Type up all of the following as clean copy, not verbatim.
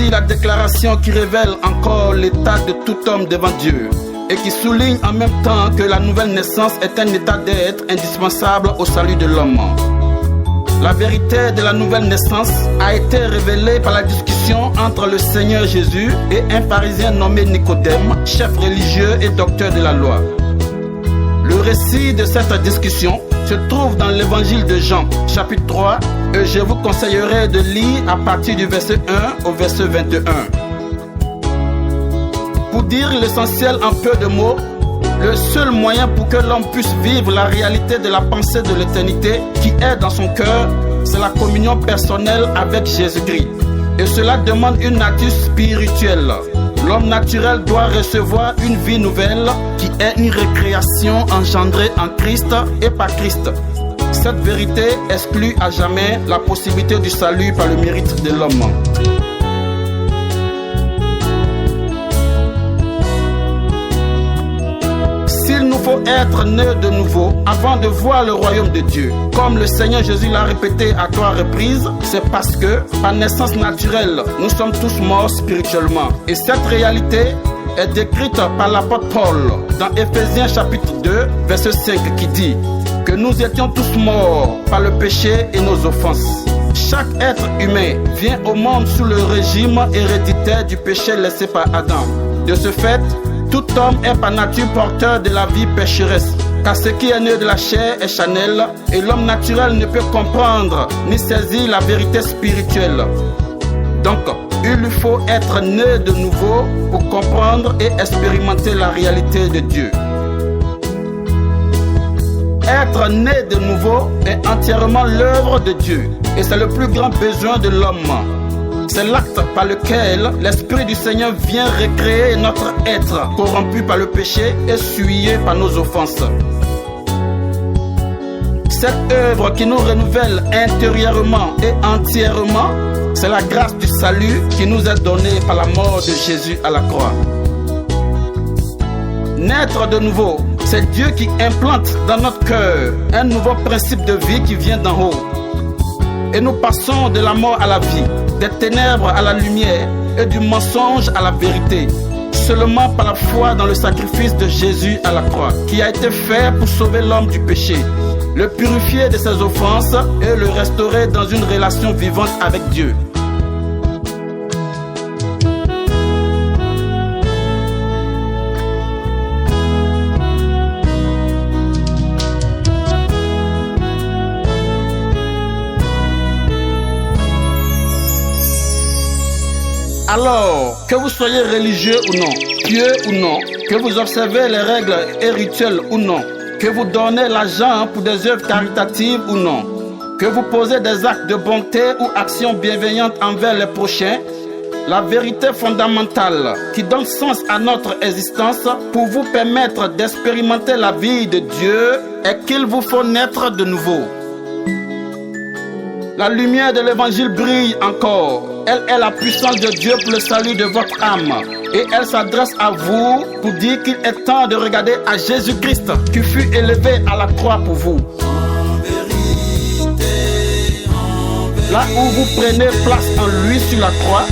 Voici la déclaration qui révèle encore l'état de tout homme devant Dieu et qui souligne en même temps que la nouvelle naissance est un état d'être indispensable au salut de l'homme. La vérité de la nouvelle naissance a été révélée par la discussion entre le Seigneur Jésus et un pharisien nommé Nicodème, chef religieux et docteur de la loi. Le récit de cette discussion se trouve dans l'évangile de Jean, chapitre 3, et je vous conseillerais de lire à partir du verset 1 au verset 21. Pour dire l'essentiel en peu de mots, le seul moyen pour que l'homme puisse vivre la réalité de la pensée de l'éternité qui est dans son cœur, c'est la communion personnelle avec Jésus-Christ. Et cela demande une nature spirituelle. L'homme naturel doit recevoir une vie nouvelle qui est une récréation engendrée en Christ et par Christ. Cette vérité exclut à jamais la possibilité du salut par le mérite de l'homme. S'il nous faut être nés de nouveau avant de voir le royaume de Dieu, comme le Seigneur Jésus l'a répété à 3 reprises, c'est parce que, par naissance naturelle, nous sommes tous morts spirituellement. Et cette réalité est décrite par l'apôtre Paul dans Éphésiens chapitre 2, verset 5 qui dit que nous étions tous morts par le péché et nos offenses. Chaque être humain vient au monde sous le régime héréditaire du péché laissé par Adam. De ce fait, tout homme est par nature porteur de la vie pécheresse, car ce qui est né de la chair est charnel, et l'homme naturel ne peut comprendre ni saisir la vérité spirituelle. Donc, il lui faut être né de nouveau pour comprendre et expérimenter la réalité de Dieu. Être né de nouveau est entièrement l'œuvre de Dieu, et c'est le plus grand besoin de l'homme. C'est l'acte par lequel l'Esprit du Seigneur vient recréer notre être corrompu par le péché et souillé par nos offenses. Cette œuvre qui nous renouvelle intérieurement et entièrement, c'est la grâce du salut qui nous est donnée par la mort de Jésus à la croix. Naître de nouveau, c'est Dieu qui implante dans notre cœur un nouveau principe de vie qui vient d'en haut. Et nous passons de la mort à la vie, des ténèbres à la lumière et du mensonge à la vérité, seulement par la foi dans le sacrifice de Jésus à la croix, qui a été fait pour sauver l'homme du péché, le purifier de ses offenses et le restaurer dans une relation vivante avec Dieu. Alors, que vous soyez religieux ou non, pieux ou non, que vous observez les règles et rituels ou non, que vous donnez l'argent pour des œuvres caritatives ou non, que vous posez des actes de bonté ou actions bienveillantes envers les prochains, la vérité fondamentale qui donne sens à notre existence pour vous permettre d'expérimenter la vie de Dieu est qu'il vous faut naître de nouveau. La lumière de l'évangile brille encore. Elle est la puissance de Dieu pour le salut de votre âme. Et elle s'adresse à vous pour dire qu'il est temps de regarder à Jésus-Christ qui fut élevé à la croix pour vous. Là où vous prenez place en lui sur la croix,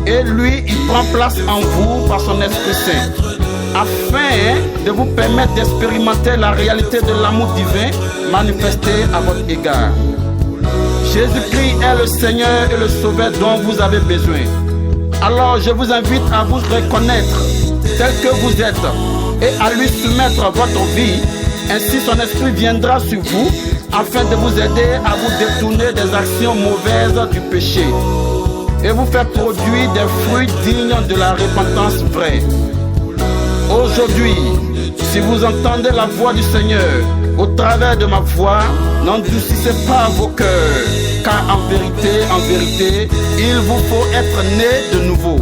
et lui, il prend place en vous par son Esprit Saint, afin de vous permettre d'expérimenter la réalité de l'amour divin manifesté à votre égard. Jésus-Christ est le Seigneur et le Sauveur dont vous avez besoin. Alors je vous invite à vous reconnaître tel que vous êtes et à lui soumettre votre vie. Ainsi son esprit viendra sur vous afin de vous aider à vous détourner des actions mauvaises du péché et vous faire produire des fruits dignes de la repentance vraie. Aujourd'hui, si vous entendez la voix du Seigneur au travers de ma voix, n'endurcissez pas vos cœurs, car en vérité, il vous faut être né de nouveau.